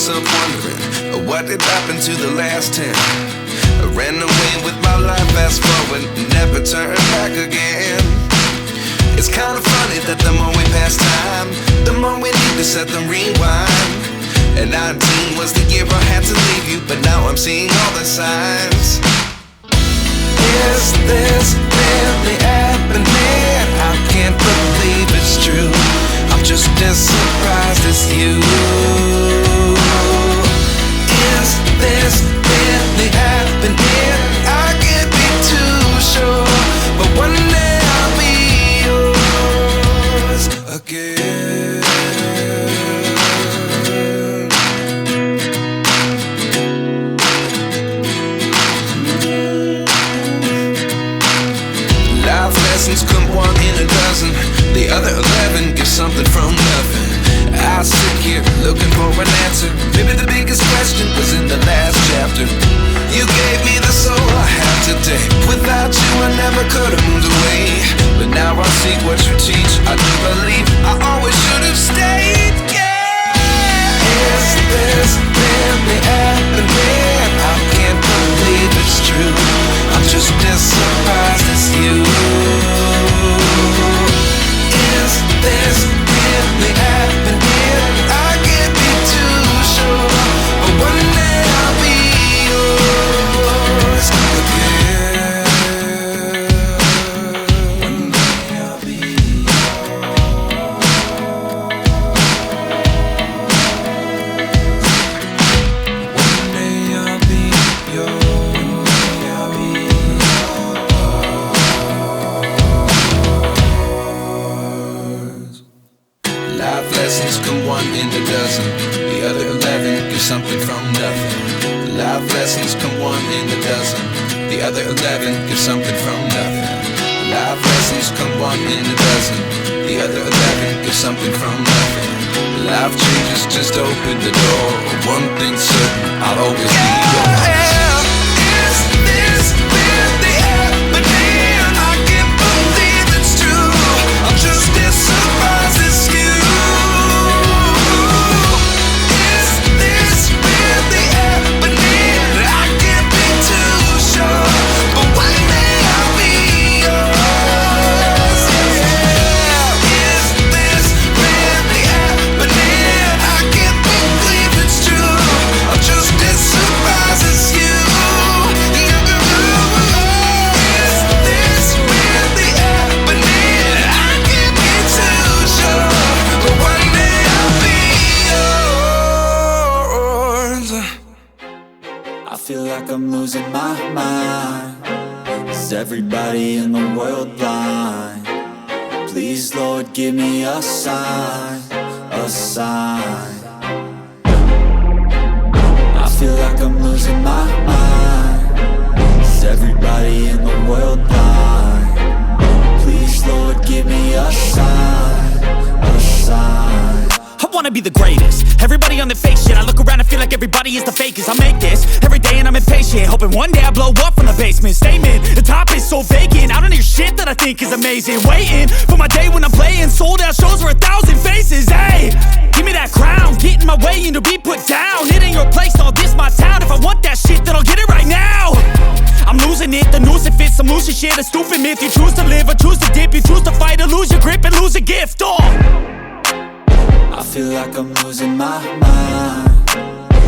myself wondering, what did happen to the last 10? I ran away with my life, fast forward, never turn back again. It's kind of funny that the more we pass time, the more we need to set them rewind. And 19 was the year I had to leave you, but now I'm seeing all the signs. Is this really happening? I can't believe it's true. I'm just as surprised as you. Is this really happening? I can't be too sure, but one day I'll be yours again. Life lessons come one in a dozen. The other 11 get something from nothing. I sit here looking for an answer. Maybe the biggest question was in the last chapter. You gave me the soul I have today. Without you I never could have moved away. But now I see what you teach. I do believe I always should have stayed. Yeah. Is this really happening? I can't believe it's true. I'm just as surprised as you. Is this really happening? I can't be too sure, but one day I'll be yours again. One day I'll be yours. One day I'll be yours. One day I'll be yours. Life lessons come one in a dozen. The other 11 give something from nothing. Life lessons come one in a dozen. The other 11 give something from nothing. Life lessons come one in a dozen. The other 11 give something from nothing. Life changes, just open the door. One thing's certain, I'll always be yours. Is this really happening? I can't believe it's true. I'm just as surprised as you. Is this really happening? I can't be too sure, but one day I'll be yours. Yeah. Is this really happening? I can't believe it's true. I'm just as surprised as you. Is this really happening? I can't be too sure, but one day I'll be yours. I feel like I'm losing my mind. Is everybody in the world blind? Please, Lord, give me a sign, a sign. I feel like I'm losing my mind. Is everybody in the world blind? Please, Lord, give me a sign, a sign. I wanna be the greatest. Everybody on the fake shit. I look around and feel like everybody is the fakest. I make this every day and I'm impatient, hoping one day I blow up from the basement. Statement, the top is so vacant. I don't hear shit that I think is amazing. Waiting for my day when I'm playing sold out shows for 1,000 faces. Hey, give me that crown, get in my way and to be put down. It ain't your place, all this my town. If I want that shit, then I'll get it right now. I'm losing it, the noose it fits. I'm losing shit, a stupid myth. You choose to live or choose to dip. You choose to fight or lose your grip and lose a gift. I feel like I'm losing my mind.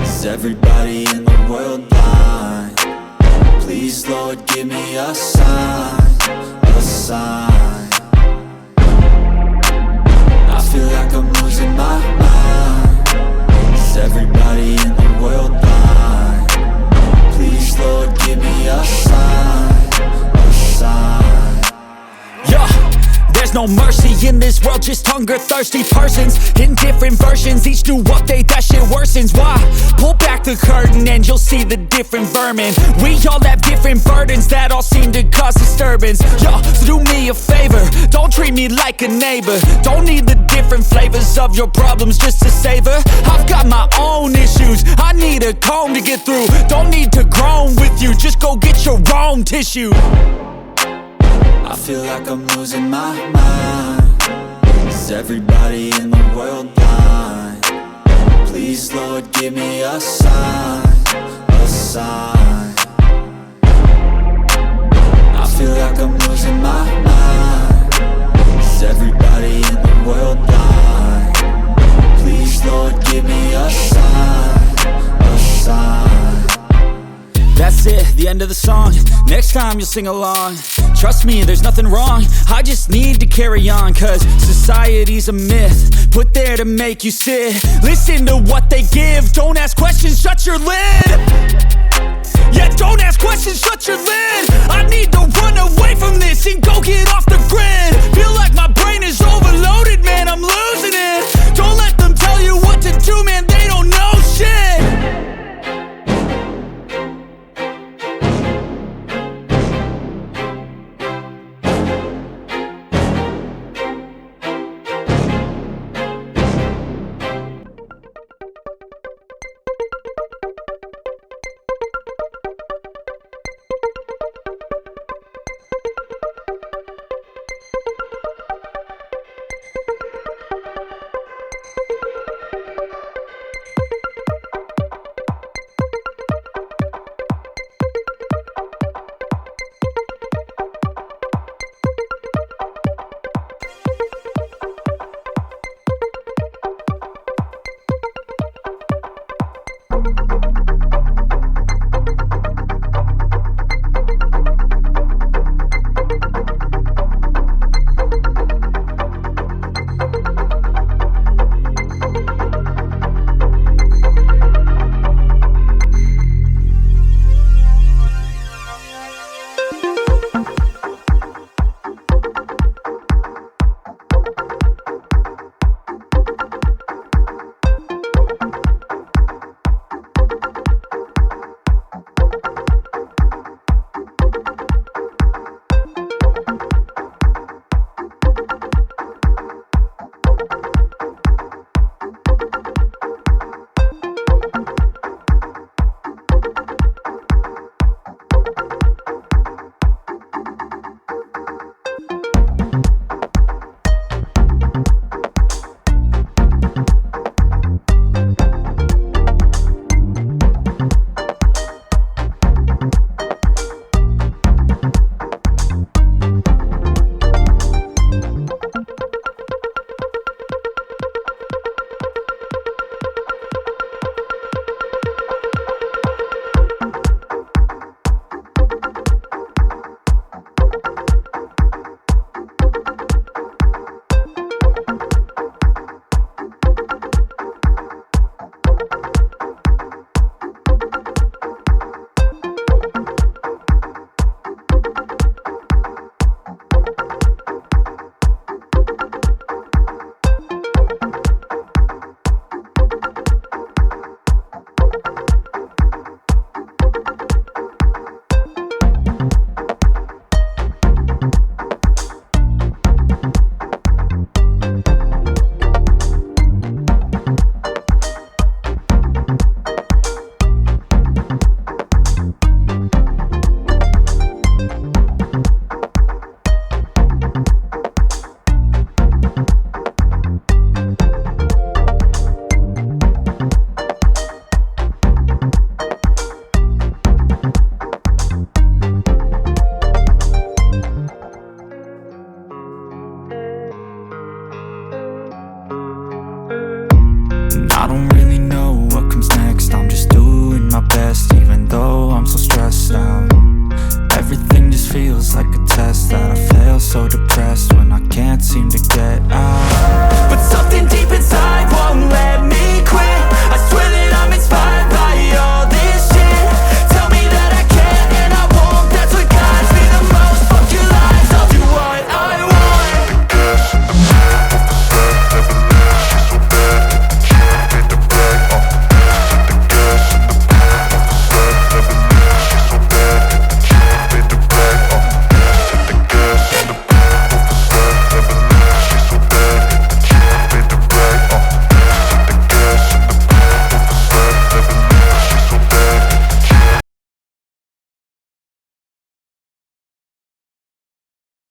Is everybody in the world blind? Please, Lord, give me a sign, a sign. I feel like I'm losing my mind. Is everybody in the world blind? Please, Lord, give me a sign, a sign. Yeah. There's no mercy in this world, just hunger-thirsty persons in different versions. Each new update, that shit worsens. Why? Pull back the curtain and you'll see the different vermin. We all have different burdens that all seem to cause disturbance. Yo, so do me a favor, don't treat me like a neighbor. Don't need the different flavors of your problems just to savor. I've got my own issues, I need a comb to get through. Don't need to groan with you, just go get your own tissue. I feel like I'm losing my mind. Is everybody in the world blind? Please Please, Lord, give me a sign, a sign. I feel like I'm losing my mind. Is everybody in the world blind? Please, Lord, give me a sign, a sign. That's it, the end of the song. Next time you'll sing along. Trust me, there's nothing wrong. I just need to carry on, cause society's a myth put there to make you sit. Listen to what they give. Don't ask questions, shut your lid. Yeah, don't ask questions, shut your lid.